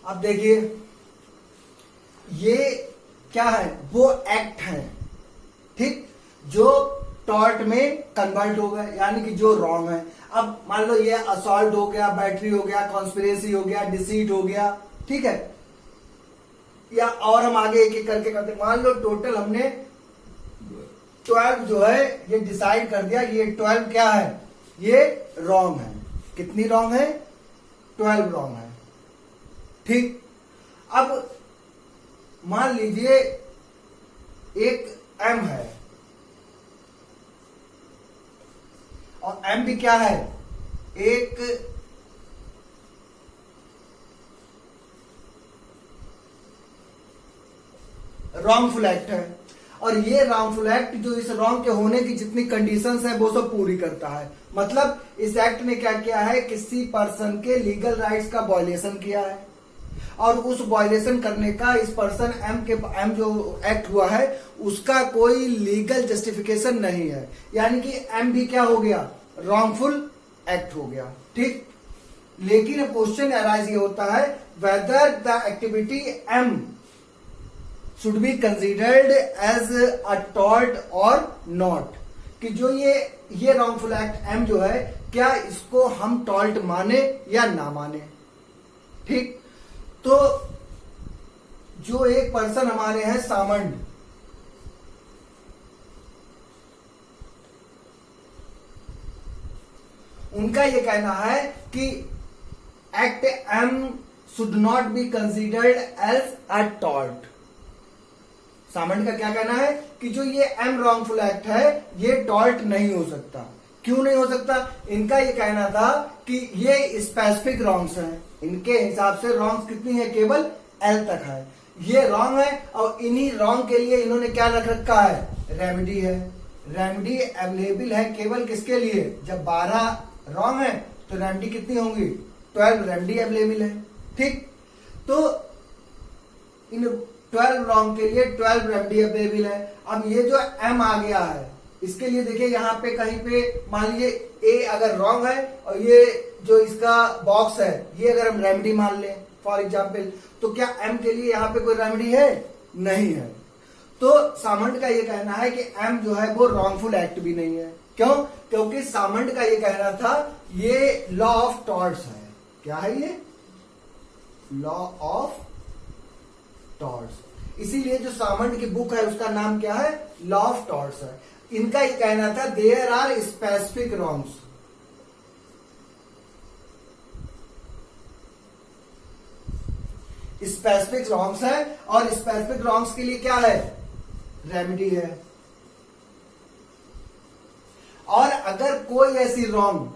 अब देखिए ये क्या है, वो एक्ट है, ठीक, जो टॉर्ट में कन्वर्ट हो गए, यानी कि जो रॉन्ग है। अब मान लो ये असॉल्ट हो गया, बैटरी हो गया, कॉन्स्पिरेसी हो गया, डिसीट हो गया, ठीक है, या और हम आगे एक एक करके करते। मान लो टोटल हमने 12 जो है ये डिसाइड कर दिया, ये 12 क्या है, ये रॉन्ग है। कितनी रॉन्ग है? 12 रॉन्ग है, ठीक। अब मान लीजिए एक एम है और एम भी क्या है, एक रॉन्गफुल एक्ट है। और ये रॉन्गफुल एक्ट जो इस रॉन्ग के होने की जितनी कंडीशंस है वो सब पूरी करता है। मतलब इस एक्ट ने क्या किया है, किसी पर्सन के लीगल राइट्स का वायलेशन किया है, और उस वायलेशन करने का इस पर्सन एम जो एक्ट हुआ है उसका कोई लीगल जस्टिफिकेशन नहीं है, यानी कि एम भी क्या हो गया, रॉन्गफुल एक्ट हो गया, ठीक। लेकिन क्वेश्चन अराइज ये होता है whether the activity M should be considered as a tort और नॉट, कि जो ये रॉन्गफुल एक्ट एम जो है क्या इसको हम टॉर्ट माने या ना माने, ठीक। तो जो एक पर्सन हमारे हैं सामंड, उनका ये कहना है कि act M should not be considered as a tort. Salmond का क्या कहना है कि जो ये एम रॉन्गफुल एक्ट है ये टॉर्ट नहीं हो सकता। क्यों नहीं हो सकता? इनका ये कहना था कि ये स्पेसिफिक रॉन्ग्स हैं, इनके हिसाब से रॉन्ग्स कितनी है, केवल एल तक है, ये रॉन्ग है। और इन्हीं रॉन्ग के लिए इन्होंने क्या रख रखा है, रेमेडी है। रेमेडी अवेलेबल है केवल किसके लिए, जब 12 रॉन्ग है तो रेमेडी कितनी होंगी, 12 रेमेडी अवेलेबल है, ठीक। तो इन 12 रॉन्ग के लिए 12 रेमेडी अवेलेबल है। अब ये जो एम आ गया है इसके लिए देखिए यहाँ पे कहीं पे मान लीजिए ए अगर रॉन्ग है और ये जो इसका बॉक्स है ये अगर हम रेमेडी मान लें फॉर एग्जाम्पल, तो क्या एम के लिए यहाँ पे कोई रेमेडी है, नहीं है। तो सामंड का ये कहना है कि एम जो है वो रॉन्गफुल एक्ट भी नहीं है। क्यों? क्योंकि सामंड का ये कहना था ये लॉ ऑफ टॉर्ट्स है। क्या है ये, लॉ ऑफ टॉर्ट्स। इसीलिए जो सामंड की बुक है उसका नाम क्या है, लॉ ऑफ टॉर्ट्स है। इनका ये कहना था there are specific wrongs, specific wrongs है, और स्पेसिफिक रॉन्ग्स के लिए क्या है, रेमेडी है। और अगर कोई ऐसी रॉन्ग,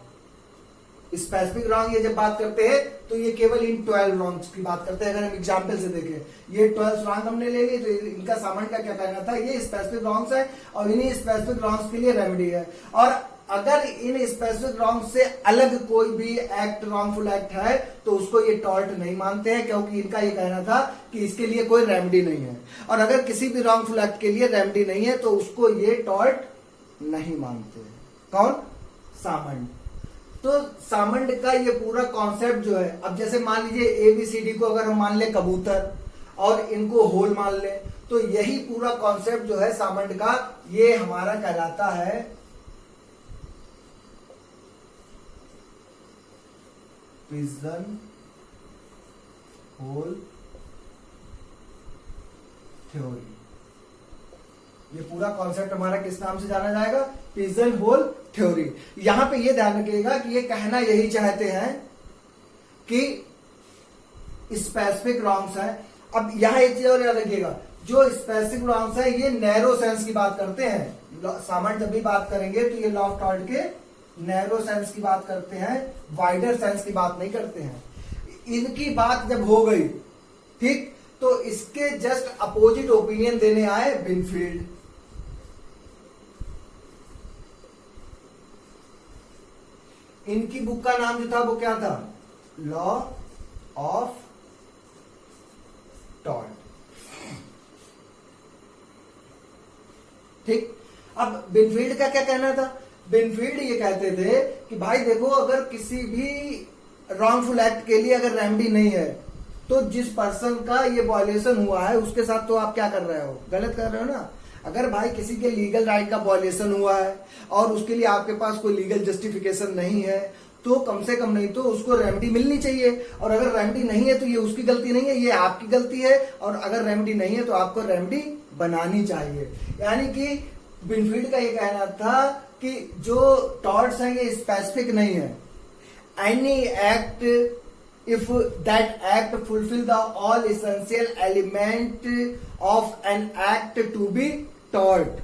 स्पेसिफिक रॉन्ग ये जब बात करते हैं तो ये केवल इन 12 रॉन्ग्स की बात करते हैं। अगर हम एग्जाम्पल से देखें, ये 12 रॉन्ग हमने ले ली, तो इनका सामंड का क्या कहना था, ये स्पेसिफिक रॉन्ग्स है और इन्हीं स्पेसिफिक रॉन्ग्स के लिए रेमेडी है। और अगर इन स्पेसिफिक रॉन्ग से अलग कोई भी एक्ट रॉन्गफुल एक्ट है तो उसको ये टॉर्ट नहीं मानते हैं, क्योंकि इनका ये कहना था कि इसके लिए कोई रेमेडी नहीं है। और अगर किसी भी रॉन्गफुल एक्ट के लिए रेमेडी नहीं है तो उसको ये टॉर्ट नहीं मानते। कौन? सामंड। तो सामंड का ये पूरा कॉन्सेप्ट जो है, अब जैसे मान लीजिए ABCD को अगर हम मान ले कबूतर और इनको होल मान ले, तो यही पूरा कॉन्सेप्ट जो है सामंड का, ये हमारा कहलाता है पिजन होल थ्योरी। ये पूरा कॉन्सेप्ट हमारा किस नाम से जाना जाएगा? Pigeon whole theory. यहां पे ये ध्यान रखिएगा कि ये कहना यही चाहते हैं कि स्पेसिफिक रॉन्ग्स है। अब यहां एक चीज और याद रखिएगा, जो स्पेसिफिक रॉन्ग्स है ये नैरो सेंस की बात करते हैं। सामान्य जब भी बात करेंगे तो ये लॉ ऑफ टॉर्ट के नैरो सेंस की बात करते हैं, वाइडर सेंस की बात नहीं करते हैं। इनकी बात जब हो गई, ठीक, तो इसके जस्ट अपोजिट ओपिनियन देने आए बिनफील्ड। इनकी बुक का नाम जो था वो क्या था? Law of tort. ठीक। अब बिनफील्ड का क्या कहना था? बिनफील्ड ये कहते थे कि भाई देखो, अगर किसी भी रॉन्गफुल एक्ट के लिए अगर रेमेडी नहीं है तो जिस पर्सन का ये वायलेशन हुआ है उसके साथ तो आप क्या कर रहे हो? गलत कर रहे हो ना। अगर भाई किसी के लीगल राइट का वायलेशन हुआ है और उसके लिए आपके पास कोई लीगल जस्टिफिकेशन नहीं है तो कम से कम नहीं तो उसको रेमेडी मिलनी चाहिए। और अगर रेमेडी नहीं है तो ये उसकी गलती नहीं है, ये आपकी गलती है। और अगर रेमेडी नहीं है तो आपको रेमेडी बनानी चाहिए। यानी कि बिनफील्ड का ये कहना था कि जो टॉर्ट्स हैं ये स्पेसिफिक नहीं है। Any act, if that act fulfill the all essential element of an act to be tort,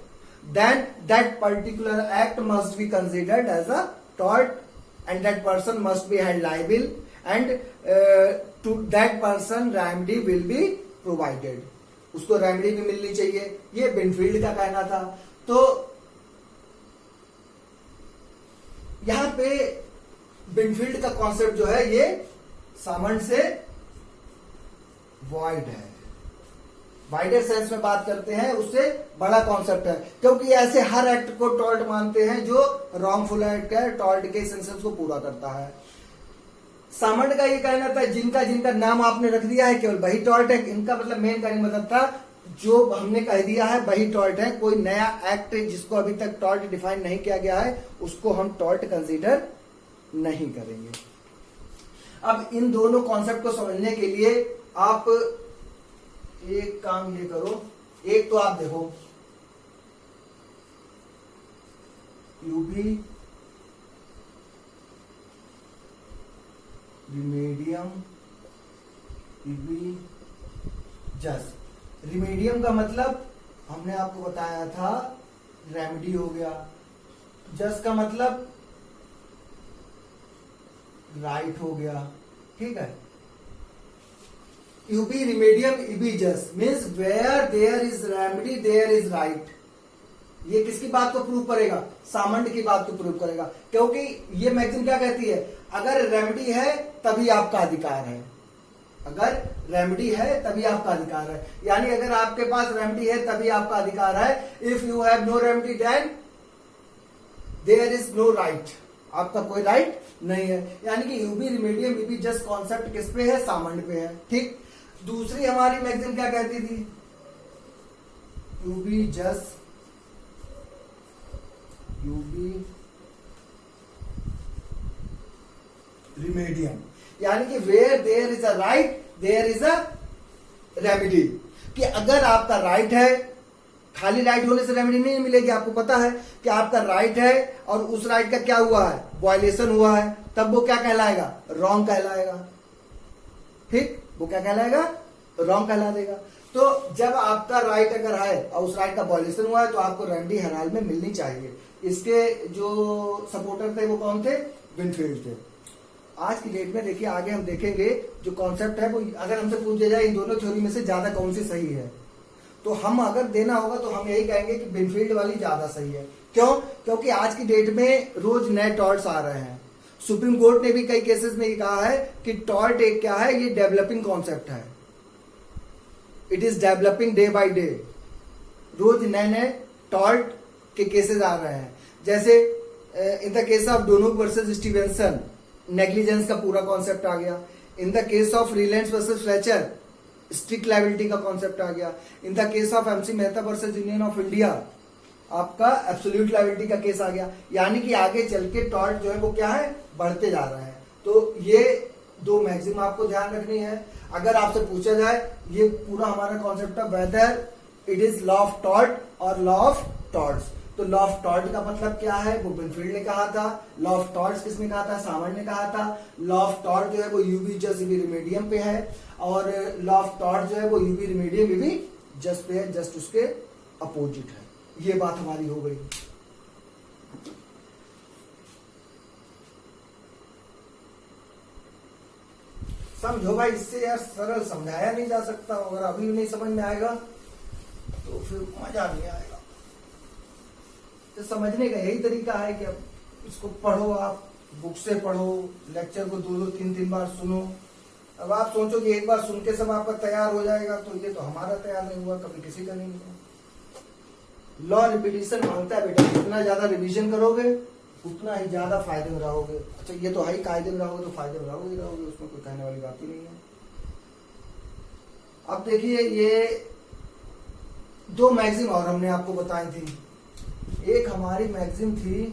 then that particular act must be considered as a tort and that person must be held liable and to that person remedy will be provided. उसको रेमेडी भी मिलनी चाहिए, ये बिनफील्ड का कहना था। तो यहां पे बिनफील्ड का कॉन्सेप्ट जो है ये सामंड से वॉइड है। वाइडर सेंस में बात करते हैं, उससे बड़ा कॉन्सेप्ट है, क्योंकि ऐसे हर एक्ट को टॉर्ट मानते हैं जो रॉन्गफुल एक्ट है, टॉर्ट के सेंसेस को पूरा करता है। सामंड का ये कहना था जिनका जिनका नाम आपने रख दिया है केवल वही टॉर्ट है। इनका मतलब मेन का मतलब था जो हमने कह दिया है वही टॉर्ट है। कोई नया एक्ट जिसको अभी तक टॉर्ट डिफाइन नहीं किया गया है उसको हम टॉर्ट कंसीडर नहीं करेंगे। अब इन दोनों कॉन्सेप्ट को समझने के लिए आप एक काम ये करो, एक तो आप देखो यूबी रिमेडियम यूबी जस। रिमेडियम का मतलब हमने आपको बताया था रेमेडी हो गया। जस का मतलब राइट हो गया, ठीक है। UV remedium ibi jus means where there is remedy there is right. ये किसकी बात को प्रूव करेगा? सामंड की बात को प्रूव करेगा, क्योंकि ये मैगजीन क्या कहती है? अगर रेमेडी है तभी आपका अधिकार है। अगर रेमेडी है तभी आपका अधिकार है, यानी अगर आपके पास रेमेडी है तभी आपका अधिकार है। If you have no remedy then there is no right. आपका कोई राइट नहीं है। यानी कि ubi remedium ubi jus concept किस पे है? सामंड पे है, ठीक। दूसरी हमारी मैगजीन क्या कहती थी? यूबी जस्ट यूबी रिमेडियम, यानी कि where there is a right there is a remedy. कि अगर आपका राइट है, खाली राइट होने से रेमेडी नहीं मिलेगी। आपको पता है कि आपका राइट है और उस राइट का क्या हुआ है? वायलेशन हुआ है, तब वो क्या कहलाएगा? रॉन्ग कहलाएगा, ठीक। वो क्या कहलाएगा? रॉन्ग कहला देगा। तो जब आपका राइट अगर है और उस राइट का वायलेशन हुआ है तो आपको रेमेडी हर हाल में मिलनी चाहिए। इसके जो सपोर्टर थे वो कौन थे? बिनफील्ड थे। आज की डेट में देखिए, आगे हम देखेंगे जो कॉन्सेप्ट है वो अगर हमसे पूछा जाए इन दोनों थ्योरी में से ज्यादा कौन सी सही है, तो हम अगर देना होगा तो हम यही कहेंगे कि बिनफील्ड वाली ज्यादा सही है। क्यों? क्योंकि आज की डेट में रोज नए टॉर्ट्स आ रहे हैं। सुप्रीम कोर्ट ने भी कई केसेस में ये कहा है कि टॉर्ट एक क्या है, ये डेवलपिंग कॉन्सेप्ट है, it is developing day by day. रोज नए नए टॉर्ट के केसेस आ रहे हैं। जैसे in the case of Donoghue versus Stevenson, negligence का पूरा कॉन्सेप्ट आ गया। In the case of Rylands versus Fletcher, strict liability का कॉन्सेप्ट आ गया। In the case of M C Mehta versus Union of India, आपका एब्सोल्यूट लायबिलिटी का केस आ गया। यानी कि आगे चल के टॉर्ट जो है वो क्या है, बढ़ते जा रहा है। तो ये दो मैक्सिमम आपको ध्यान रखनी है। अगर आपसे पूछा जाए ये पूरा हमारा कॉन्सेप्ट है weather it is law of tort और लॉ ऑफ टॉर्ट्स। तो लॉ ऑफ टॉर्ट का मतलब क्या है, वो बिनफील्ड ने कहा था। लॉ ऑफ टॉर्ट्स किसने कहा था, सामर ने कहा था। लॉ ऑफ टॉर्ट जो है वो यूबी जस्ट यूबी रिमेडियम पे है, और लॉ ऑफ टॉर्ट जो है वो यूबी रिमेडियम यूबी जस्ट पे है, जस्ट उसके अपोजिट है। ये बात हमारी हो गई। समझो भाई, इससे यार सरल समझाया नहीं जा सकता। अगर अभी भी नहीं समझ में आएगा तो फिर मजा नहीं आएगा। तो समझने का यही तरीका है कि अब इसको पढ़ो, आप बुक से पढ़ो, लेक्चर को 2-3 बार सुनो। अब आप सोचो कि एक बार सुन के सब आपका तैयार हो जाएगा, तो ये तो हमारा तैयार नहीं हुआ, कभी किसी का नहीं हुआ। लॉ रिपीटिशन मांगता है बेटा, जितना ज्यादा रिवीजन करोगे उतना ही ज्यादा फायदे में रहोगे। अच्छा, ये तो है ही, कायदे में रहोगे तो फायदे में रहोगे, उसमें कोई कहने वाली बात ही नहीं है। अब देखिए, ये दो मैगजीन और हमने आपको बताई थी। एक हमारी मैगजीन थी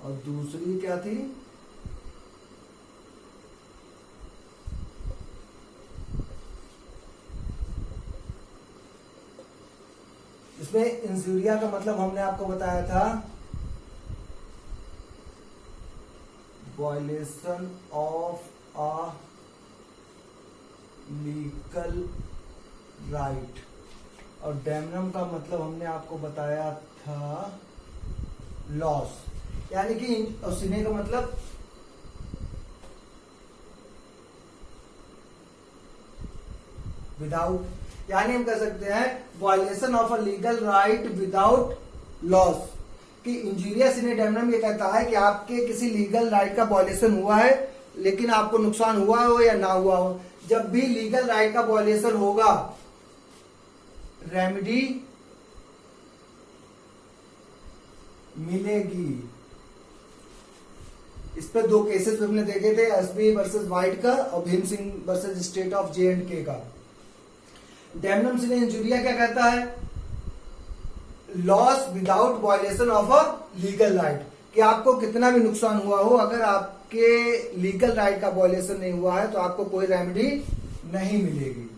और दूसरी क्या थी, इसमें इंजूरिया का मतलब हमने आपको बताया था violation of a legal right, और डैमनम का मतलब हमने आपको बताया था लॉस। यानी कि सिने का मतलब विदाउट, यानी हम कह सकते हैं violation of a legal right without loss. कि इंजीरिया सिने डैमनम ये कहता है कि आपके किसी लीगल राइट का वायलेशन हुआ है, लेकिन आपको नुकसान हुआ हो या ना हुआ हो। जब भी लीगल राइट का वायलेशन होगा, रेमेडी मिलेगी। इस पर दो केसेस हमने देखे थे, एसबी वर्सेस वाइट का और Bhim Singh versus state of J&K का। डैमनम सिने इंजूरिया क्या कहता है, loss without violation of a legal right, कि आपको कितना भी नुकसान हुआ हो, अगर आपके लीगल राइट का वायलेशन नहीं हुआ है तो आपको कोई रेमेडी नहीं मिलेगी।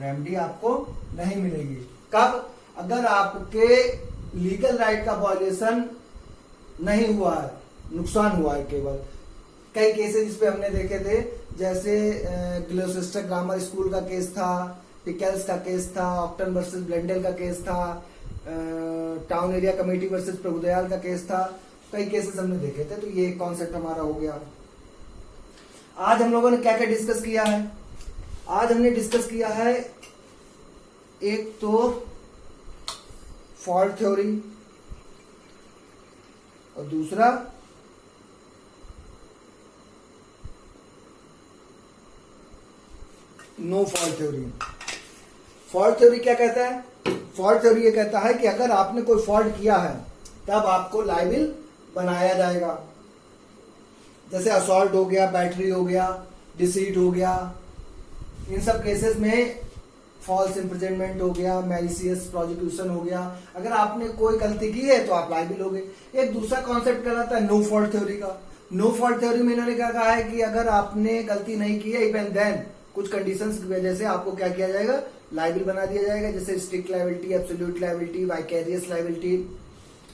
रेमेडी आपको नहीं मिलेगी कब, अगर आपके लीगल राइट का वायलेशन नहीं हुआ है, नुकसान हुआ है केवल। कई केसेस इस पे हमने देखे थे, जैसे ग्लोसेस्टर ग्रामर स्कूल का केस था, पिकल्स का केस था, ऑक्टन वर्सेस ब्लेंडल का केस था, town area committee versus Prabhudayal का केस था। कई केसेस हमने देखे थे। तो ये कॉन्सेप्ट हमारा हो गया। आज हम लोगों ने क्या क्या डिस्कस किया है, आज हमने डिस्कस किया है एक तो फॉल्ट थ्योरी और दूसरा no fault theory. Fault theory क्या कहता है, फॉल्ट थ्योरी ये कहता है कि अगर आपने कोई फॉल्ट किया है तब आपको लायबिल बनाया जाएगा। जैसे असॉल्ट हो गया, बैटरी हो गया, डिसीट हो गया, इन सब केसेस में फॉल्स इम्प्रिजनमेंट हो गया, मैलिशियस प्रोसिक्यूशन हो गया। अगर आपने कोई गलती की है तो आप लायबिल हो गए। एक दूसरा कॉन्सेप्ट कहलाता है नो फॉल्ट थ्योरी का। नो फॉल्ट थ्योरी में इन्होंने क्या कहा है कि अगर आपने गलती नहीं की है, इवन देन कुछ कंडीशंस की वजह से आपको क्या किया जाएगा, लायबिल बना दिया जाएगा। जैसे strict liability, absolute liability, vicarious liability,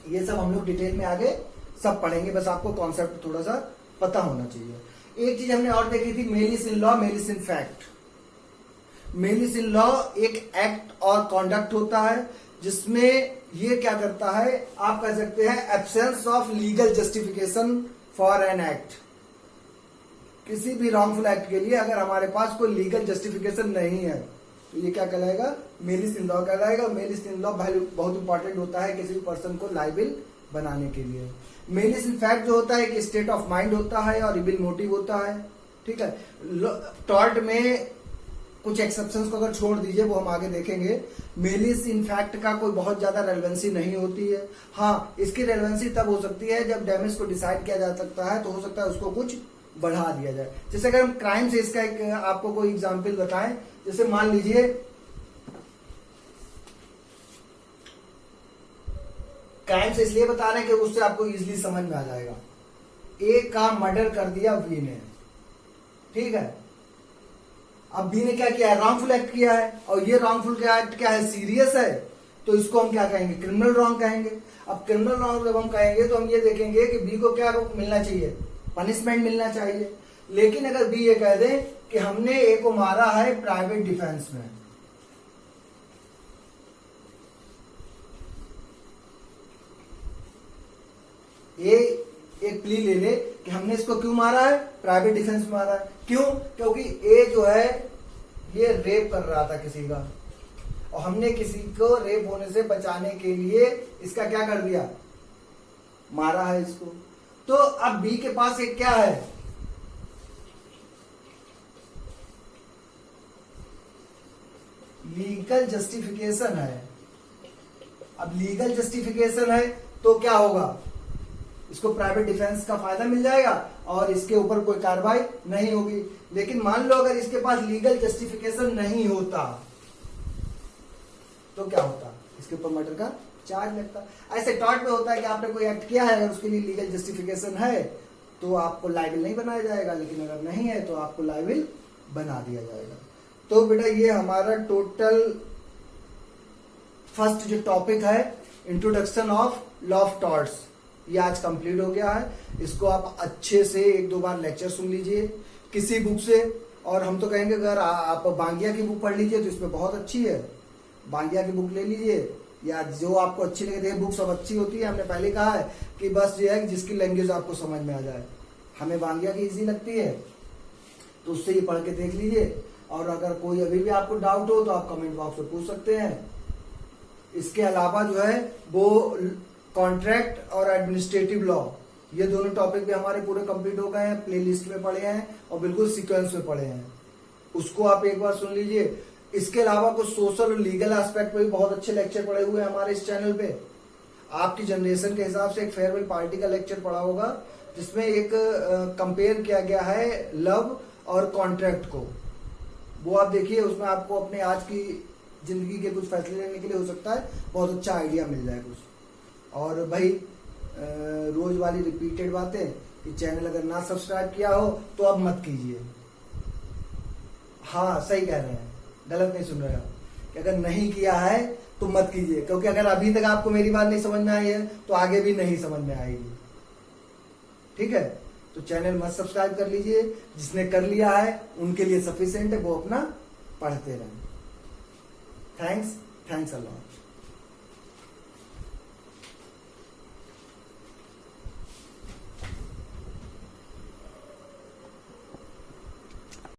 ये सब हम लोग डिटेल में आगे सब पढ़ेंगे। बस आपको कॉन्सेप्ट थोड़ा सा पता होना चाहिए। एक चीज हमने और देखी थी, malice in law, malice in fact. Malice in law एक एक्ट और कॉन्डक्ट होता है जिसमें ये क्या करता है, आप कह सकते हैं absence of legal justification for an act. किसी भी रॉन्गफुल एक्ट के लिए अगर हमारे पास कोई लीगल जस्टिफिकेशन नहीं है तो ये क्या कहलाएगा, मेलिस इन लॉ कहलाएगा। मेलिस इन लॉ बहुत इंपॉर्टेंट होता है किसी भी पर्सन को लाइबिल बनाने के लिए। मेलिस इन फैक्ट जो होता है कि स्टेट ऑफ माइंड होता है और इविल मोटिव होता है, ठीक है। टॉर्ट में कुछ एक्सेप्शंस को अगर छोड़ दीजिए, वो हम आगे देखेंगे। मेलिस इन फैक्ट का कोई बहुत ज्यादा रेलेवेंसी नहीं होती है। हाँ, इसकी रेलेवेंसी तब हो सकती है जब डैमेज को डिसाइड किया जा सकता है, तो हो सकता है उसको कुछ बढ़ा दिया जाए। जैसे अगर हम क्राइम से इसका एक आपको कोई एग्जांपल बताएं, जैसे मान लीजिए क्राइम से इसलिए बता रहे हैं कि उससे आपको इजीली समझ में आ जाएगा। ए का मर्डर कर दिया बी ने, ठीक है। अब बी ने क्या किया है, रॉन्गफुल एक्ट किया है, और ये रॉन्गफुल एक्ट क्या है, सीरियस है, तो इसको हम क्या कहेंगे, क्रिमिनल रॉन्ग कहेंगे। अब क्रिमिनल रॉन्ग जब हम कहेंगे तो हम ये देखेंगे कि बी को क्या मिलना चाहिए, पनिशमेंट मिलना चाहिए। लेकिन अगर बी ये कह दे कि हमने ए को मारा है प्राइवेट डिफेंस में, ए एक प्ली ले ले कि हमने इसको क्यों मारा है, प्राइवेट डिफेंस में मारा है। क्यों, क्योंकि ए जो है ये रेप कर रहा था किसी का, और हमने किसी को रेप होने से बचाने के लिए इसका क्या कर दिया, मारा है इसको। तो अब बी के पास एक क्या है, लीगल जस्टिफिकेशन है। अब लीगल जस्टिफिकेशन है तो क्या होगा, इसको प्राइवेट डिफेंस का फायदा मिल जाएगा और इसके ऊपर कोई कार्रवाई नहीं होगी। लेकिन मान लो अगर इसके पास लीगल जस्टिफिकेशन नहीं होता तो क्या होता, इसके ऊपर मर्डर का चार्ज लगता। ऐसे टॉर्ट में होता है कि आपने कोई एक्ट किया है, अगर उसके लिए लीगल जस्टिफिकेशन है तो आपको लायबिल नहीं बनाया जाएगा, लेकिन अगर नहीं है तो आपको लायबिल बना दिया जाएगा। तो बेटा ये हमारा टोटल फर्स्ट जो टॉपिक है, introduction of law of torts, ये आज कंप्लीट हो गया है। इसको आप अच्छे से एक दो बार लेक्चर सुन लीजिए किसी बुक से, और हम तो कहेंगे अगर आप बांगिया की बुक पढ़ लीजिए तो इसमें बहुत अच्छी है, बांगिया की बुक ले लीजिए, या जो आपको अच्छी लगे। देखिए बुक सब अच्छी होती है, हमने पहले कहा है कि बस ये है कि जिसकी लैंग्वेज आपको समझ में आ जाए। हमें बांगिया की इजी लगती है तो उससे ये पढ़ के देख लीजिए, और अगर कोई अभी भी आपको डाउट हो तो आप कमेंट बॉक्स में पूछ सकते हैं। इसके अलावा जो है वो कॉन्ट्रैक्ट और एडमिनिस्ट्रेटिव लॉ, ये दोनों टॉपिक भी हमारे पूरे कंप्लीट हो गए हैं, प्ले लिस्ट में पढ़े हैं और बिल्कुल सीक्वेंस में पढ़े हैं, उसको आप एक बार सुन लीजिए। इसके अलावा कुछ सोशल और लीगल एस्पेक्ट पे भी बहुत अच्छे लेक्चर पड़े हुए हैं हमारे इस चैनल पे। आपकी जनरेशन के हिसाब से एक फेयरवेल पार्टी का लेक्चर पड़ा होगा, जिसमें एक कंपेयर किया गया है लव और कॉन्ट्रैक्ट को, वो आप देखिए, उसमें आपको अपने आज की जिंदगी के कुछ फैसले लेने के लिए हो सकता है बहुत अच्छा आइडिया मिल जाए कुछ। और भाई रोज वाली रिपीटेड बातें कि चैनल अगर ना सब्सक्राइब किया हो तो अब मत कीजिए। हाँ सही कह रहे हैं, गलत नहीं सुन रहे आप, कि अगर नहीं किया है तो मत कीजिए, क्योंकि अगर अभी तक आपको मेरी बात नहीं समझ में आई है तो आगे भी नहीं समझ में आएगी, ठीक है। तो चैनल मत सब्सक्राइब कर लीजिए, जिसने कर लिया है उनके लिए सफिशिएंट है, वो अपना पढ़ते रहें। Thanks a lot.